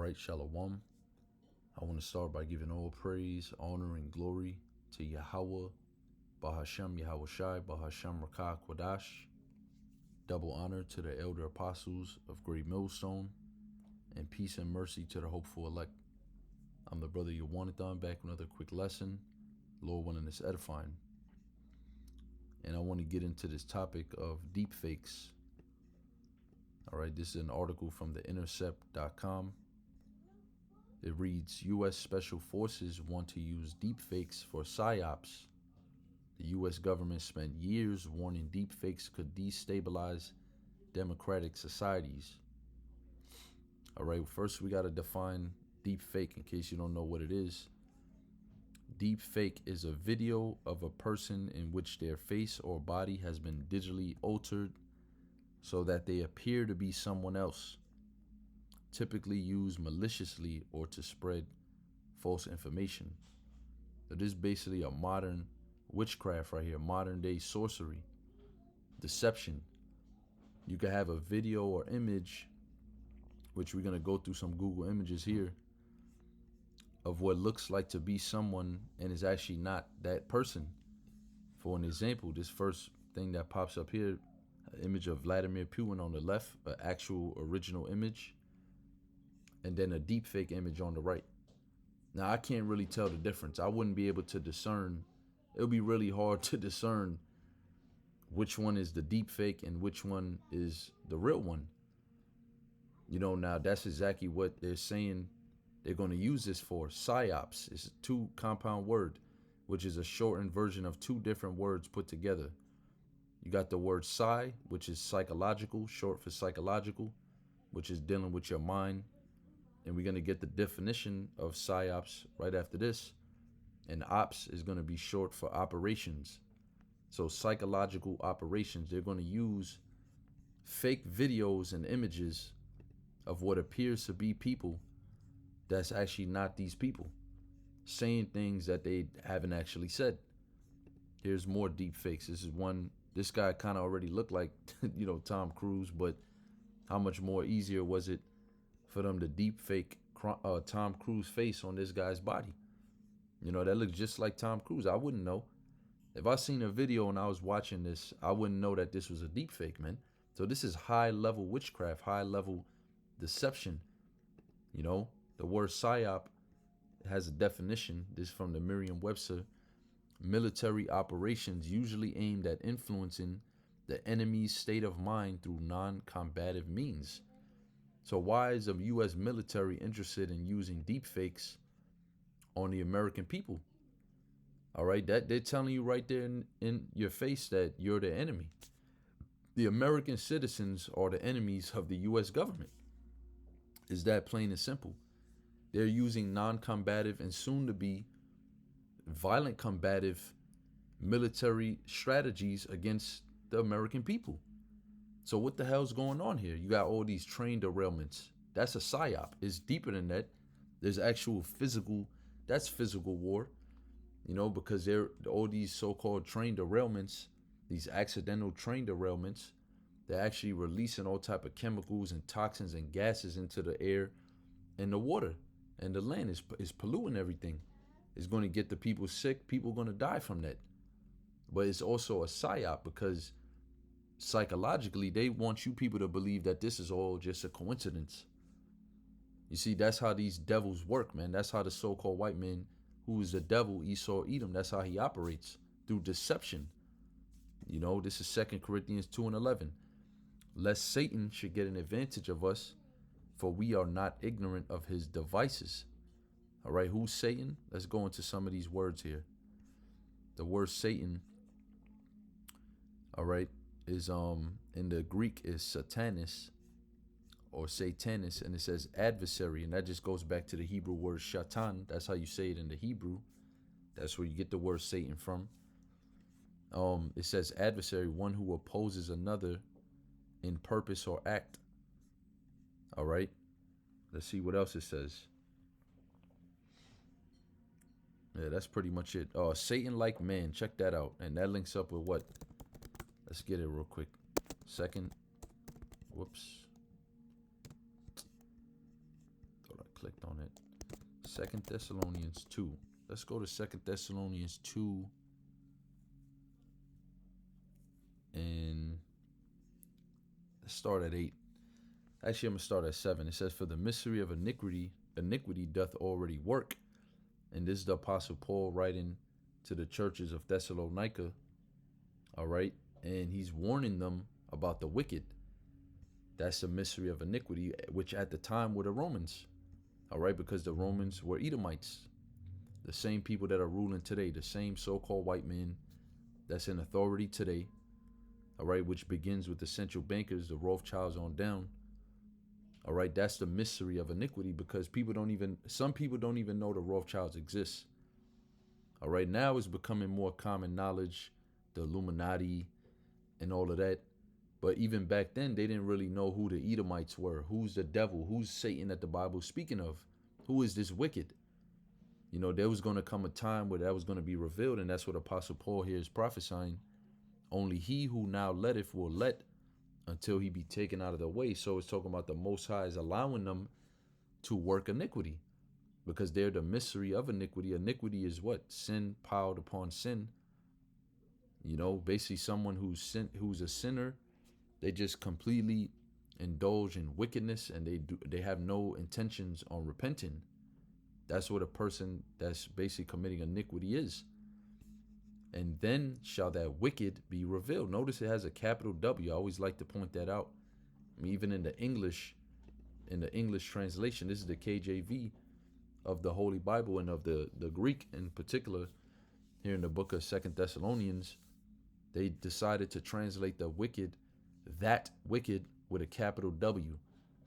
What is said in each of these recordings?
right, Shalom. I want to start by giving all praise, honor, and glory to Yahweh, Bahashem Yahweh Shai, Bahashem Rakah Kwadash. Double honor to the elder apostles of Great Millstone, and peace and mercy to the hopeful elect. I'm the brother Yawanathan, back with another quick lesson. Lord willing, it's edifying. And I want to get into this topic of deepfakes. All right, this is an article from the intercept.com. It reads, U.S. Special Forces want to use deepfakes for Psyops. The U.S. government spent years warning deepfakes could destabilize democratic societies. All right, first we got to define deepfake in case you don't know what it is. Deepfake is a video of a person in which their face or body has been digitally altered so that they appear to be someone else, typically used maliciously or to spread false information. So this is basically a modern witchcraft right here, modern day sorcery, deception. You could have a video or image, which we're going to go through some Google images here, of what looks like to be someone and is actually not that person. For an example, this first thing that pops up here, an image of Vladimir Putin on the left, an actual original image, and then a deepfake image on the right. Now, I can't really tell the difference. I wouldn't be able to discern. It would be really hard to discern which one is the deepfake and which one is the real one. You know, now that's exactly what they're saying they're going to use this for. Psyops is a two compound word, which is a shortened version of two different words put together. You got the word psy, which is psychological, short for psychological, which is dealing with your mind. And we're going to get the definition of psyops right after this. And ops is going to be short for operations. So psychological operations, they're going to use fake videos and images of what appears to be people that's actually not these people, saying things that they haven't actually said. Here's more deep fakes. This is one, this guy kind of already looked like, Tom Cruise, but how much more easier was it for them to deep fake Tom Cruise face on this guy's body? That looks just like Tom Cruise. I wouldn't know. If I seen a video and I was watching this, I wouldn't know that this was a deep fake, man. So this is high level witchcraft, high level deception. The word psyop has a definition. This is from the Merriam-Webster. Military operations usually aimed at influencing the enemy's state of mind through non-combative means. So why is the U.S. military interested in using deepfakes on the American people? All right, that they're telling you right there in your face that you're the enemy. The American citizens are the enemies of the U.S. government. Is that plain and simple? They're using non-combative and soon to be violent combative military strategies against the American people. So what the hell's going on here? You got all these train derailments. That's a psyop. It's deeper than that. There's actual physical, that's physical war, because they're all these so-called train derailments, these accidental train derailments, they're actually releasing all type of chemicals and toxins and gases into the air and the water, and the land is polluting everything. It's going to get the people sick. People are going to die from that. But it's also a psyop because psychologically they want you people to believe that this is all just a coincidence. You see, that's how these devils work, man. That's how the so-called white man, who is the devil, Esau, Edom, that's how he operates, through deception. This is 2 Corinthians 2:11. Lest Satan should get an advantage of us, for we are not ignorant of his devices. All right, who's Satan? Let's go into some of these words here. The word Satan, all right, is in the Greek is satanis or satanis, and it says adversary, and that just goes back to the Hebrew word shatan. That's how you say it in the Hebrew. That's where you get the word Satan from. It says adversary, one who opposes another in purpose or act. All right, let's see what else it says. Yeah, that's pretty much it. Satan like man, check that out. And that links up with what? Let's get it real quick. Second. Whoops. clicked on it. 2 Thessalonians 2. Let's go to 2 Thessalonians 2. And let's start at 8. Actually, I'm going to start at 7. It says, for the mystery of iniquity doth already work. And this is the Apostle Paul writing to the churches of Thessalonica. All right. And he's warning them about the wicked. That's the mystery of iniquity, which at the time were the Romans. All right. Because the Romans were Edomites. The same people that are ruling today. The same so-called white men that's in authority today. All right. Which begins with the central bankers, the Rothschilds on down. All right, that's the mystery of iniquity, because some people don't even know the Rothschilds exist. All right, now it's becoming more common knowledge, the Illuminati and all of that. But even back then, they didn't really know who the Edomites were. Who's the devil? Who's Satan that the Bible's speaking of? Who is this wicked? You know, there was going to come a time where that was going to be revealed, and that's what Apostle Paul here is prophesying. Only he who now letteth will let until he be taken out of the way. So it's talking about the Most High is allowing them to work iniquity, because they're the mystery of iniquity. Iniquity is what? Sin piled upon sin. You know, basically someone who's a sinner, they just completely indulge in wickedness, and they have no intentions on repenting. That's what a person that's basically committing iniquity is. And then shall that wicked be revealed. Notice it has a capital W. I always like to point that out. I mean, even in the English translation, this is the KJV of the Holy Bible, and of the Greek in particular. Here in the book of 2 Thessalonians, they decided to translate the wicked, that wicked, with a capital W,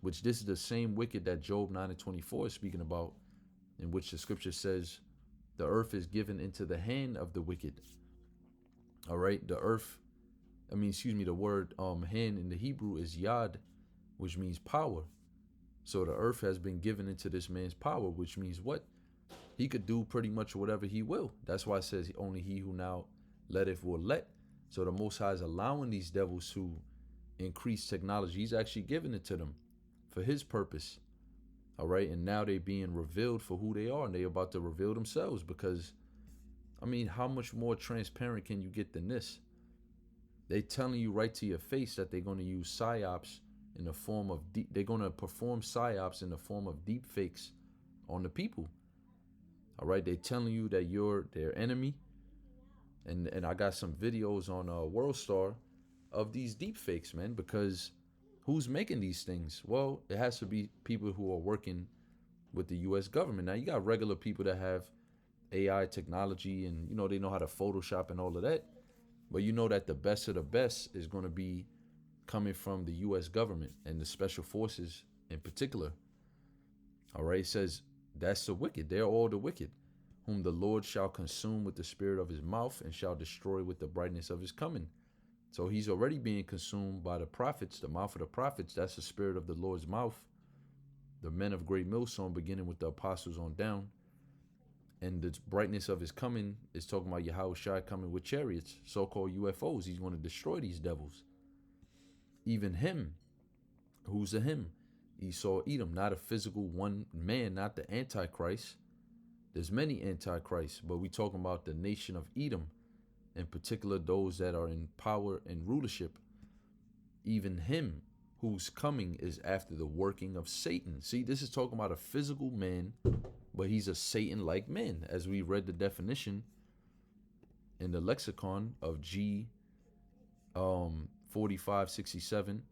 which this is the same wicked that Job 9:24 is speaking about, in which the scripture says, the earth is given into the hand of the wicked. All right, the word hand in the Hebrew is yad, which means power. So the earth has been given into this man's power, which means what? He could do pretty much whatever he will. That's why it says only he who now letteth will let. So the Most High is allowing these devils to increase technology. He's actually giving it to them for his purpose. All right, and now they're being revealed for who they are, and they're about to reveal themselves, because I mean, how much more transparent can you get than this? They telling you right to your face that they're going to use Psyops in the form of they're going to perform Psyops in the form of DeepFakes on the people. All right, they're telling you that you're their enemy, and I got some videos on WorldStar of these DeepFakes, man. Because who's making these things? Well, it has to be people who are working with the U.S. government. Now you got regular people that have AI technology, and you know they know how to Photoshop and all of that, but you know that the best of the best is going to be coming from the U.S. government and the special forces in particular. All right, it says that's the wicked. They're all the wicked, whom the Lord shall consume with the spirit of his mouth, and shall destroy with the brightness of his coming. So he's already being consumed by the prophets, the mouth of the prophets. That's the spirit of the Lord's mouth, the men of great millstone, beginning with the apostles on down. And the brightness of his coming is talking about Yahweh Shai coming with chariots, so-called UFOs. He's going to destroy these devils. Even him. Who's a him? Esau, Edom, not a physical one man, not the Antichrist. There's many Antichrists, but we talking about the nation of Edom, in particular those that are in power and rulership. Even him whose coming is after the working of Satan. See, this is talking about a physical man, but he's a Satan-like man, as we read the definition in the lexicon of G 4567,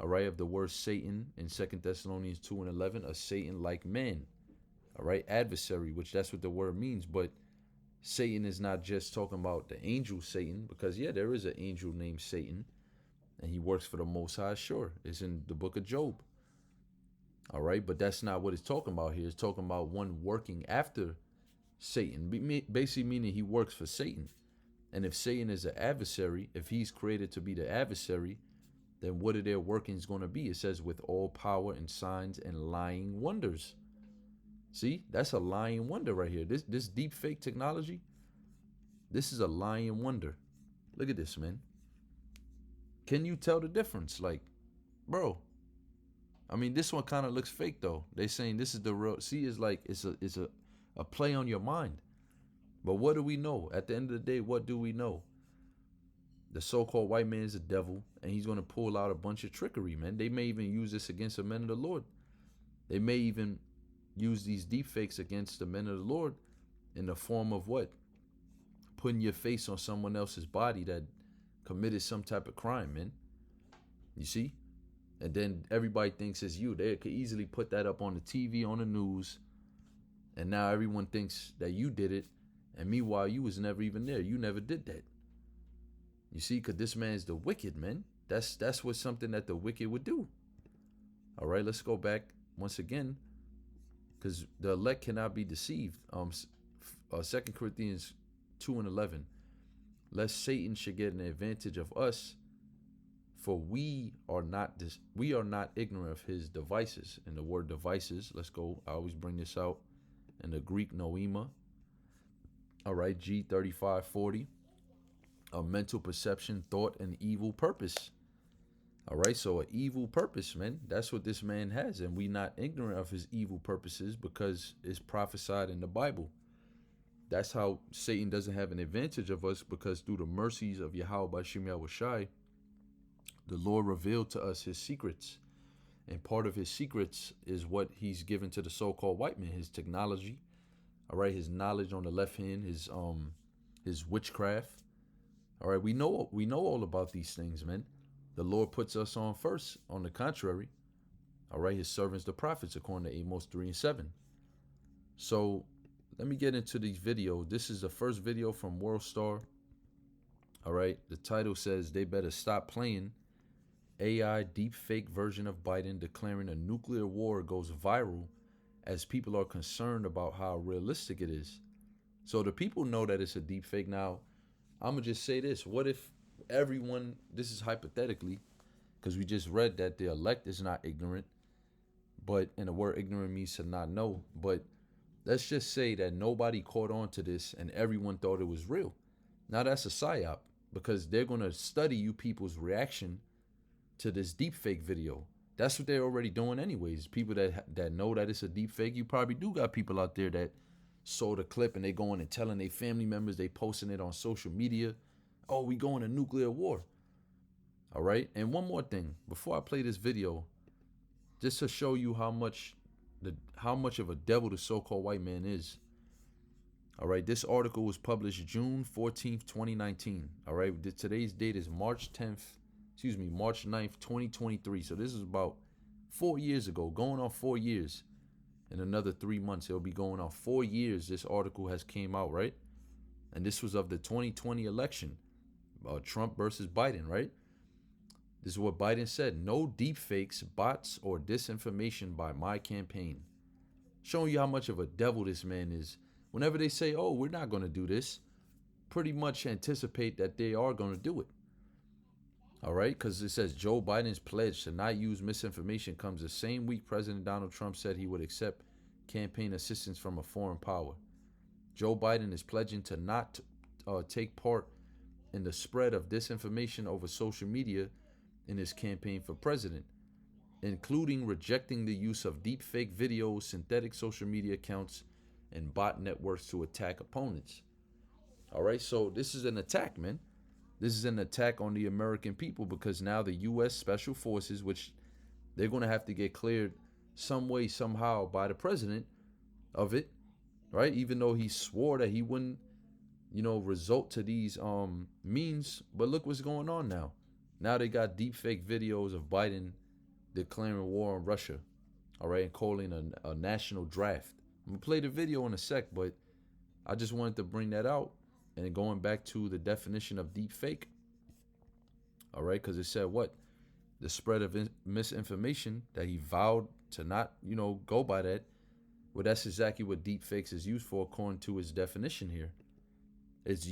all right, of the word Satan in 2 Thessalonians 2:11, a Satan-like man, all right, adversary, which that's what the word means. But Satan is not just talking about the angel Satan, because yeah, there is an angel named Satan, and he works for the Most High, sure. It's in the book of Job. All right, but that's not what it's talking about here. It's talking about one working after Satan, basically meaning he works for Satan. And if Satan is an adversary, if he's created to be the adversary, then what are their workings going to be? It says with all power and signs and lying wonders. See, that's a lying wonder right here. This deep fake technology, this is a lying wonder. Look at this, man. Can you tell the difference? Like, bro, I mean, this one kind of looks fake though. They saying this is the real. See, it's like it's a play on your mind. But what do we know? At the end of the day, what do we know? The so-called white man is a devil, and he's going to pull out a bunch of trickery, man. They may even use this against the men of the Lord. They may even use these deep fakes against the men of the Lord in the form of what? Putting your face on someone else's body that committed some type of crime, man. You see? And then everybody thinks it's you. They could easily put that up on the TV, on the news, and now everyone thinks that you did it, and meanwhile, you was never even there. You never did that. You see, because this man's the wicked, man. That's what something that the wicked would do. All right, let's go back once again, because the elect cannot be deceived. 2 Corinthians 2:11. Lest Satan should get an advantage of us, for we are not ignorant of his devices. And the word devices, let's go. I always bring this out in the Greek noema. All right, G3540. A mental perception, thought, and evil purpose. All right, so an evil purpose, man. That's what this man has, and we not ignorant of his evil purposes because it's prophesied in the Bible. That's how Satan doesn't have an advantage of us, because through the mercies of Yahweh Bashim Yahushai, the Lord revealed to us his secrets. And part of his secrets is what he's given to the so-called white man, his technology. All right, his knowledge on the left hand, his witchcraft. All right, we know all about these things, man. The Lord puts us on first. On the contrary, all right, his servants, the prophets, according to Amos 3:7. So let me get into these videos. This is the first video from World Star. All right, the title says they better stop playing. AI deepfake version of Biden declaring a nuclear war goes viral as people are concerned about how realistic it is. So the people know that it's a deepfake. Now, I'm going to just say this. What if everyone, this is hypothetically, because we just read that the elect is not ignorant, and the word ignorant means to not know. But let's just say that nobody caught on to this and everyone thought it was real. Now that's a psyop, because they're going to study you people's reaction to this deepfake video. That's what they're already doing anyways. People that know that it's a deepfake, you probably do got people out there that saw the clip and they going and telling their family members, they posting it on social media. Oh, we going to nuclear war. All right. And one more thing before I play this video, just to show you how much of a devil the so-called white man is. All right. This article was published June 14th, 2019. All right. Today's date is March 9th, 2023. So this is about 4 years ago, going on 4 years. In another 3 months, it'll be going on 4 years. This article has came out, right? And this was of the 2020 election, Trump versus Biden, right? This is what Biden said. No deepfakes, bots, or disinformation by my campaign. Showing you how much of a devil this man is. Whenever they say, oh, we're not going to do this, pretty much anticipate that they are going to do it. All right, because it says Joe Biden's pledge to not use misinformation comes the same week President Donald Trump said he would accept campaign assistance from a foreign power. Joe Biden is pledging to not take part in the spread of disinformation over social media in his campaign for president, including rejecting the use of deepfake videos, synthetic social media accounts, and bot networks to attack opponents. All right, so this is an attack, man. This is an attack on the American people, because now the U.S. Special Forces, which they're going to have to get cleared some way, somehow by the president of it, right? Even though he swore that he wouldn't, resort to these means. But look what's going on now. Now they got deepfake videos of Biden declaring war on Russia, all right, and calling a national draft. I'm going to play the video in a sec, but I just wanted to bring that out. And going back to the definition of deep fake, all right, because it said what? The spread of misinformation, that he vowed to not, go by that. Well, that's exactly what deep fakes is used for, according to its definition here. It's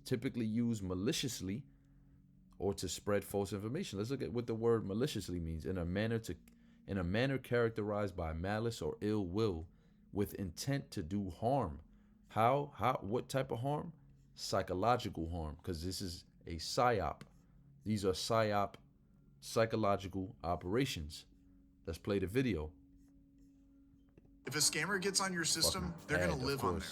typically used maliciously or to spread false information. Let's look at what the word maliciously means. In a manner characterized by malice or ill will, with intent to do harm. How, what type of harm? Psychological harm, because this is a psyop. These are psyop psychological operations. Let's play the video. If a scammer gets on your system, they're going to live on there.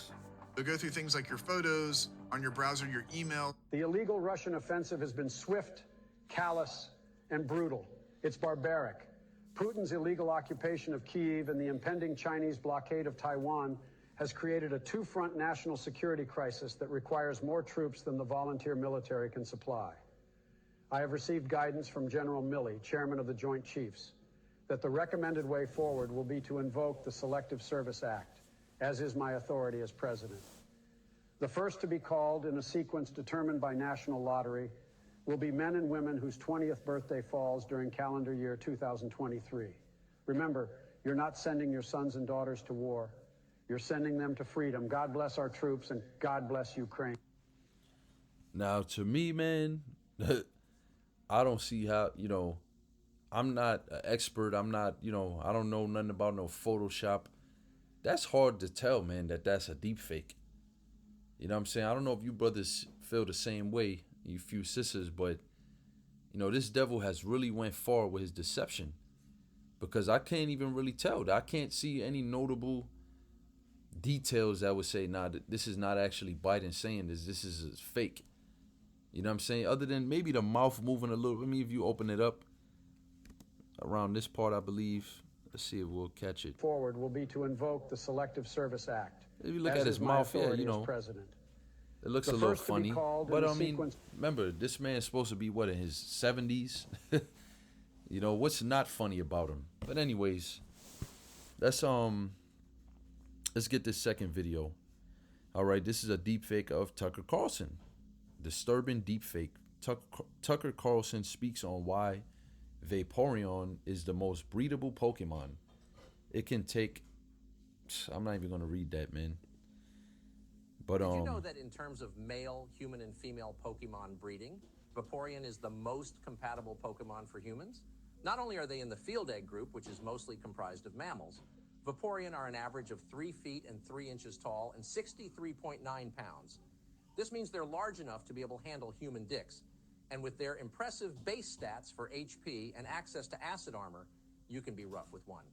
They'll go through things like your photos, on your browser, your email. The illegal Russian offensive has been swift, callous, and brutal. It's barbaric. Putin's illegal occupation of Kyiv and the impending Chinese blockade of Taiwan has created a two-front national security crisis that requires more troops than the volunteer military can supply. I have received guidance from General Milley, chairman of the Joint Chiefs, that the recommended way forward will be to invoke the Selective Service Act, as is my authority as president. The first to be called in a sequence determined by national lottery will be men and women whose 20th birthday falls during calendar year 2023. Remember, you're not sending your sons and daughters to war. You're sending them to freedom. God bless our troops and God bless Ukraine. Now, to me, man, I don't see how, I'm not an expert. I'm not, I don't know nothing about no Photoshop. That's hard to tell, man, that's a deep fake. You know what I'm saying? I don't know if you brothers feel the same way, you few sisters, but, this devil has really went far with his deception, because I can't even really tell. I can't see any notable details that would say, nah, this is not actually Biden saying this. This is fake. You know what I'm saying? Other than maybe the mouth moving a little. I mean, if you open it up around this part, I believe. Let's see if we'll catch it. Forward will be to invoke the Selective Service Act. If you look at his mouth, yeah, President. It looks a little funny. But I mean, remember, this man's supposed to be, what, in his 70s? What's not funny about him? But anyways, let's get this second video. All right, this is a deepfake of Tucker Carlson. Disturbing deepfake. Tucker Carlson speaks on why Vaporeon is the most breedable Pokemon. It can take... I'm not even going to read that, man. But Did you know that in terms of male, human, and female Pokemon breeding, Vaporeon is the most compatible Pokemon for humans? Not only are they in the field egg group, which is mostly comprised of mammals, Vaporeon are an average of 3 feet and 3 inches tall and 63.9 pounds. This means they're large enough to be able to handle human dicks. And with their impressive base stats for HP and access to acid armor, you can be rough with one.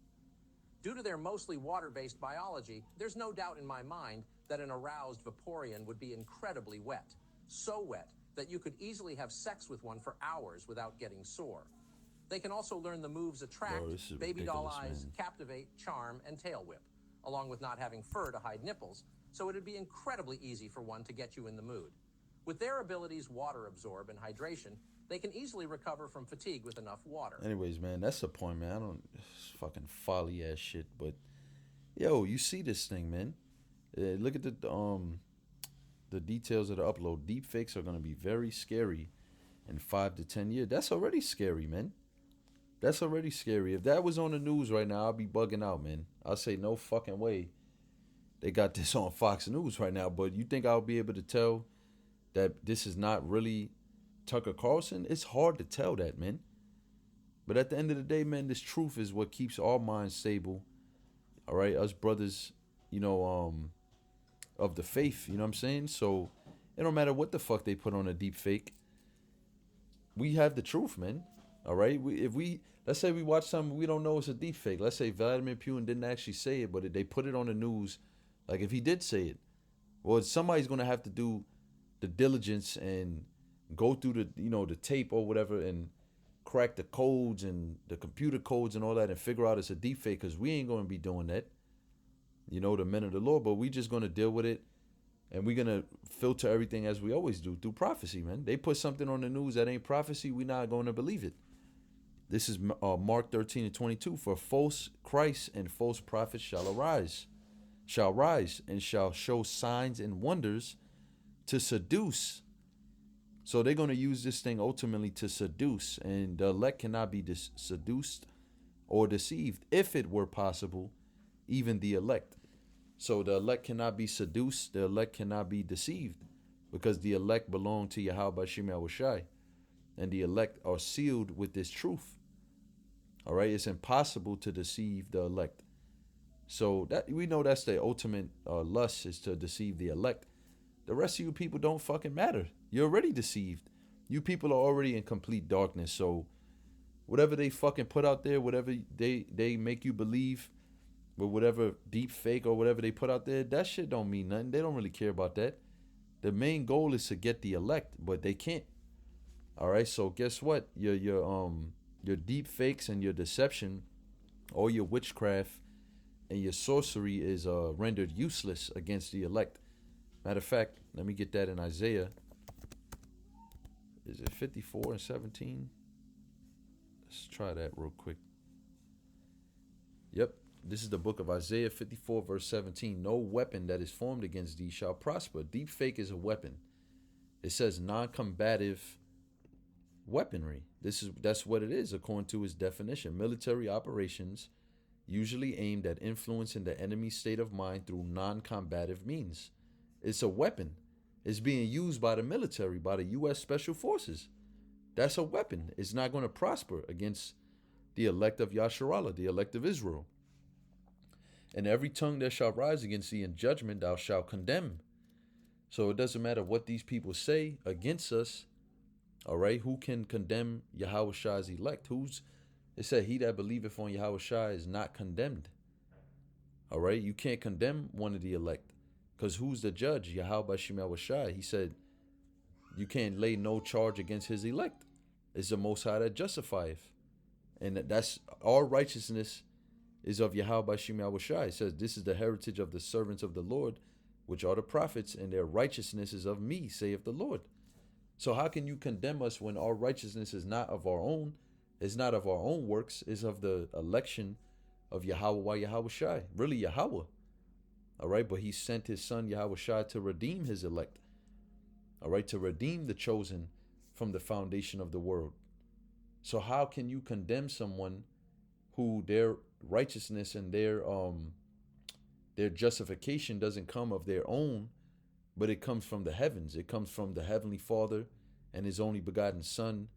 Due to their mostly water-based biology, there's no doubt in my mind that an aroused Vaporeon would be incredibly wet. So wet that you could easily have sex with one for hours without getting sore. They can also learn the moves Attract, Baby Doll Eyes, Captivate, Charm, and Tail Whip, along with not having fur to hide nipples, so it'd be incredibly easy for one to get you in the mood. With their abilities water absorb and hydration, they can easily recover from fatigue with enough water. Anyways, man, that's the point, man. It's fucking folly ass shit, but yo, you see this thing, man. Look at the details of the upload. Deepfakes are gonna be very scary in 5 to 10 years. That's already scary, man. That's already scary. If that was on the news right now, I'd be bugging out, man. I'll say no fucking way they got this on Fox News right now. But you think I'll be able to tell that this is not really Tucker Carlson? It's hard to tell that, man. But at the end of the day, man, this truth is what keeps our minds stable. All right, us brothers, of the faith, you know what I'm saying? So it don't matter what the fuck they put on a deep fake. We have the truth, man. All right? Let's say we watch something we don't know it's a deep fake. Let's say Vladimir Putin didn't actually say it, but they put it on the news. Like if he did say it, well, somebody's going to have to do the diligence and go through the tape or whatever and crack the codes and the computer codes and all that and figure out it's a deep fake, because we ain't going to be doing that. The men of the Lord, but we just going to deal with it, and we're going to filter everything as we always do through prophecy, man. They put something on the news that ain't prophecy, we're not going to believe it. This is Mark 13:22. For false Christ and false prophets shall rise and shall show signs and wonders to seduce. So they're going to use this thing ultimately to seduce, and the elect cannot be seduced or deceived. If it were possible, even the elect. So the elect cannot be seduced, the elect cannot be deceived, because the elect belong to Yahweh Bashim Yahushai, and the elect are sealed with this truth. All right, it's impossible to deceive the elect. So that we know that's the ultimate lust, is to deceive the elect. The rest of you people don't fucking matter. You're already deceived. You people are already in complete darkness. So Whatever they fucking put out there, whatever they make you believe, with whatever deep fake or whatever they put out there, that shit don't mean nothing. They don't really care about that. The main goal is to get the elect, but they can't. All right, so guess what? Your deep fakes and your deception, all your witchcraft and your sorcery is rendered useless against the elect. Matter of fact, let me get that in Isaiah. Is it 54 and 17? Let's try that real quick. Yep, this is the book of Isaiah 54 verse 17. No weapon that is formed against thee shall prosper. Deep fake is a weapon. It says non-combative weaponry. That's what it is according to its definition. Military operations usually aimed at influencing the enemy's state of mind through non-combative means. It's a weapon. It's being used by the military, by the U.S. Special Forces. That's a weapon. It's not going to prosper against the elect of Yasharallah, the elect of Israel. And every tongue that shall rise against thee in judgment thou shalt condemn. So it doesn't matter what these people say against us. All right, who can condemn Yahweh Shai's elect? It said, he that believeth on Yahweh Shai is not condemned. All right, you can't condemn one of the elect. Because who's the judge? Yahweh Shem Yahweh Shai. He said, you can't lay no charge against his elect. It's the Most High that justifieth. And that's all righteousness is of Yahweh Shem Yahweh Shai. It says, this is the heritage of the servants of the Lord, which are the prophets, and their righteousness is of me, saith the Lord. So how can you condemn us when our righteousness is not of our own? It's not of our own works. It's of the election of Yahweh Yahweh Shai. Really Yahweh. All right, but he sent his son Yahweh Shai to redeem his elect. All right, to redeem the chosen from the foundation of the world. So how can you condemn someone who their righteousness and their justification doesn't come of their own, but it comes from the heavens. It comes from the Heavenly Father and his only begotten Son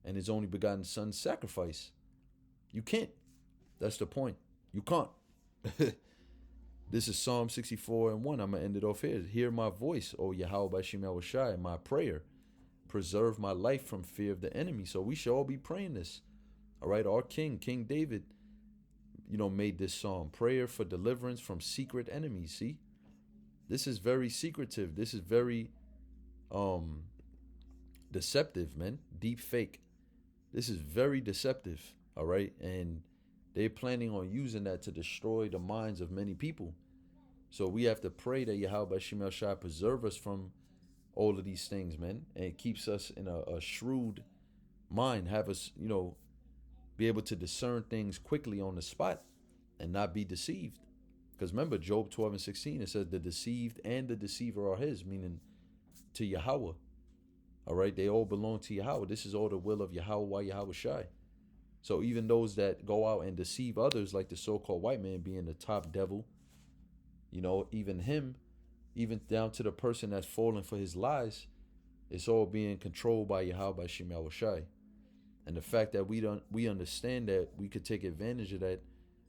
and his only begotten Son's sacrifice. You can't. That's the point. You can't. This is Psalm 64 and 1. I'm going to end it off here. Hear my voice, O Yahweh Shem Yahweh Shai, my prayer. Preserve my life from fear of the enemy. So we should all be praying this. All right, our king, King David, made this psalm. Prayer for deliverance from secret enemies. See? This is very secretive. This is very deceptive, man. Deep fake. This is very deceptive. All right. And they're planning on using that to destroy the minds of many people. So we have to pray that Yahweh Shem Shai preserve us from all of these things, man. And it keeps us in a shrewd mind. Have us, be able to discern things quickly on the spot and not be deceived. Because remember, Job 12 and 16, it says the deceived and the deceiver are his, meaning to Yahweh. All right, they all belong to Yahweh. This is all the will of Yahweh Yahweh Shai. So even those that go out and deceive others, like the so-called white man being the top devil, even him, even down to the person that's falling for his lies, it's all being controlled by Yahweh Shem Yahweh Shai. And the fact that we understand that we could take advantage of that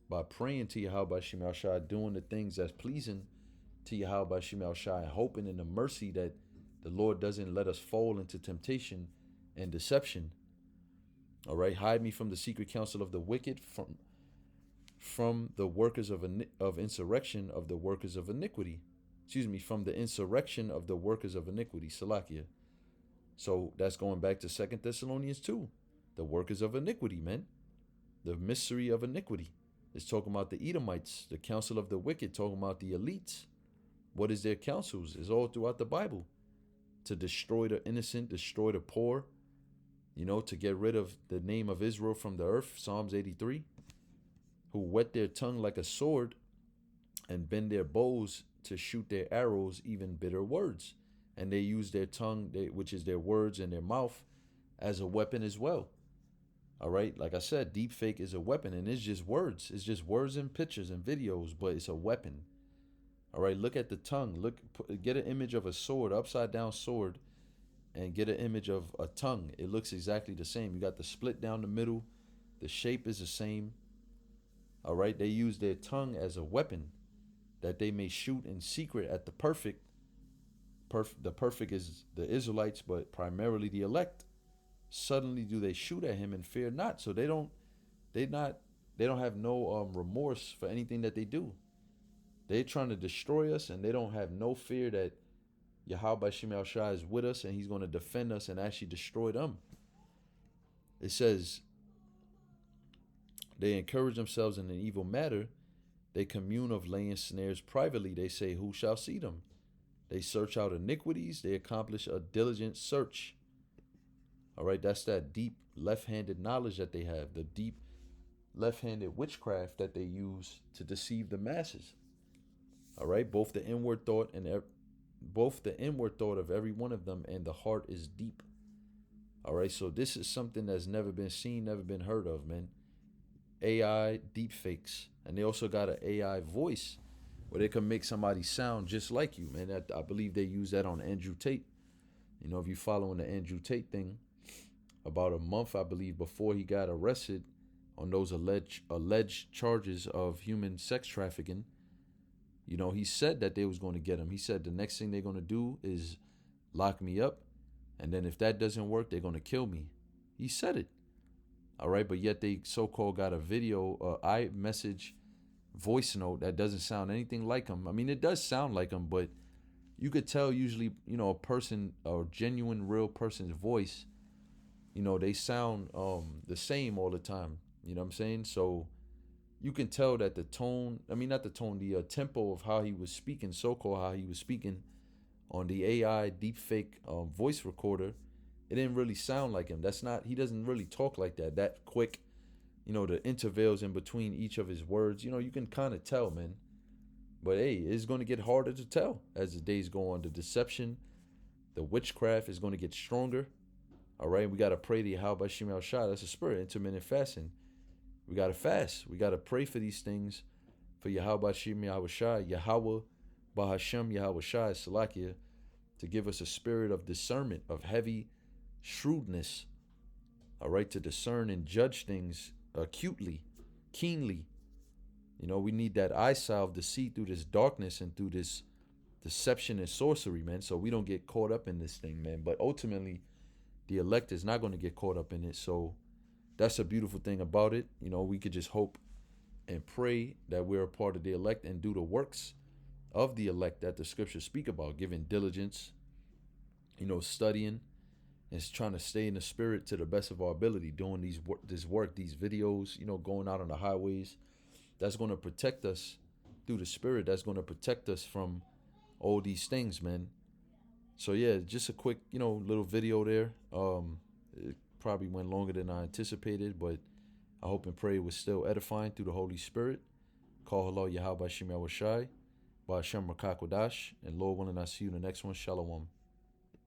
by praying to Yahweh Shem Yahweh Shai, doing the things that's pleasing to Yahweh Shem Yahweh Shai, hoping in the mercy that the Lord doesn't let us fall into temptation and deception. All right, hide me from the secret counsel of the wicked, from the workers of insurrection of the workers of iniquity. From the insurrection of the workers of iniquity. Salakia. So that's going back to 2 Thessalonians 2. The workers of iniquity, man. The mystery of iniquity. It's talking about the Edomites, the counsel of the wicked, talking about the elites. What is their counsels? It's all throughout the Bible. To destroy the innocent, destroy the poor, to get rid of the name of Israel from the earth, Psalms 83, who whet their tongue like a sword and bend their bows to shoot their arrows, even bitter words. And they use their tongue, which is their words and their mouth, as a weapon as well. All right, like I said, deepfake is a weapon, and it's just words. It's just words and pictures and videos, but it's a weapon. All right, look at the tongue. Get an image of a sword, upside down sword, and get an image of a tongue. It looks exactly the same. You got the split down the middle. The shape is the same. All right, they use their tongue as a weapon that they may shoot in secret at the perfect. The perfect is the Israelites, but primarily the elect. suddenly do they shoot at him and fear not. So they don't have no remorse for anything that they do. They're trying to destroy us, and they don't have no fear that Yahweh Shem Shai is with us and he's going to defend us and actually destroy them. It says, they encourage themselves in an evil matter. They commune of laying snares privately. They say, who shall see them? They search out iniquities. They accomplish a diligent search. All right, that's that deep left-handed knowledge that they have, the deep left-handed witchcraft that they use to deceive the masses. All right, both the inward thought of every one of them and the heart is deep. All right, so this is something that's never been seen, never been heard of, man. AI deepfakes, and they also got an AI voice where they can make somebody sound just like you, man. I believe they use that on Andrew Tate. You know, if you're following the Andrew Tate thing, about a month, I believe, before he got arrested on those alleged charges of human sex trafficking, you know, he said that they was going to get him. He said the next thing they're going to do is lock me up, and then if that doesn't work, they're going to kill me. He said it. All right, but yet they so-called got a video, iMessage voice note that doesn't sound anything like him. I mean, it does sound like him, but you could tell usually, you know, a genuine, real person's voice, you know, they sound the same all the time. You know what I'm saying? So you can tell that the tone, I mean, not the tone, the tempo of how he was speaking, so-called how he was speaking on the AI deepfake voice recorder, it didn't really sound like him. He doesn't really talk like that quick. You know, the intervals in between each of his words, you know, you can kind of tell, man. But hey, it's going to get harder to tell as the days go on. The deception, the witchcraft is going to get stronger. All right, we got to pray to Yahweh Shem El Shai. That's a spirit, intermittent fasting. We got to fast. We got to pray for these things for Yahweh Shem Yahweh Shai, Yahweh Bahashem Yahweh Shai, Salakia, to give us a spirit of discernment, of heavy shrewdness, all right, to discern and judge things acutely, keenly. You know, we need that eye salve to see through this darkness and through this deception and sorcery, man, so we don't get caught up in this thing, man. But ultimately, the elect is not going to get caught up in it, so that's a beautiful thing about it. You know, we could just hope and pray that we're a part of the elect and do the works of the elect that the scriptures speak about, giving diligence, you know, studying, and trying to stay in the spirit to the best of our ability, doing this work, these videos, you know, going out on the highways. That's going to protect us through the spirit. That's going to protect us from all these things, man. So yeah, just a quick, you know, little video there. It probably went longer than I anticipated, but I hope and pray it was still edifying through the Holy Spirit. Call hello Yahweh Shem Yahweh Shai, Ba'ashem Rakakwadash, and Lord willing, I see you in the next one. Shalom.